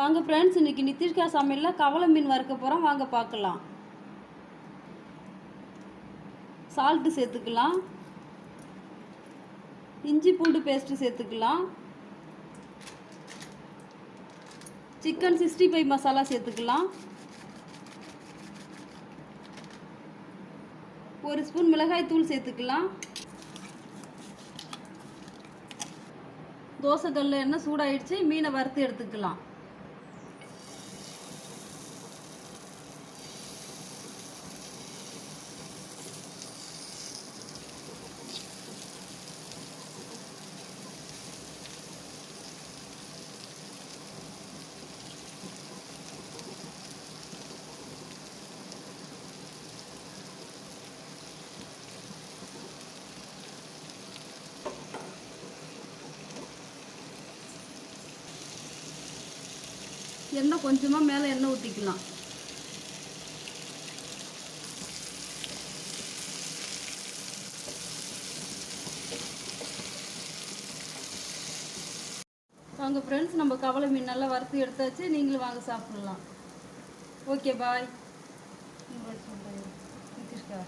வாங்க ஃப்ரெண்ட்ஸ், இன்றைக்கி நித்திஷ்கா சமையலில் கவலை மீன் வறுக்க போகிறோம். வாங்க பார்க்கலாம். சால்ட்டு சேர்த்துக்கலாம், இஞ்சி பூண்டு பேஸ்ட்டு சேர்த்துக்கலாம், சிக்கன் 65 மசாலா சேர்த்துக்கலாம், 1 ஸ்பூன் மிளகாய் தூள் சேர்த்துக்கலாம். தோசை கல்லில் எண்ணெய் சூடாயிடுச்சு, மீனை வறுத்து எடுத்துக்கலாம். எண்ணெய் கொஞ்சமாக மேலே எண்ணெய் ஊற்றிக்கலாம். வாங்க ஃப்ரெண்ட்ஸ், நம்ம கவலை மீன் நல்லா வறுத்து எடுத்தாச்சு. நீங்களும் வாங்க சாப்பிடலாம். ஓகே, பாய். நித்திஷ்கா.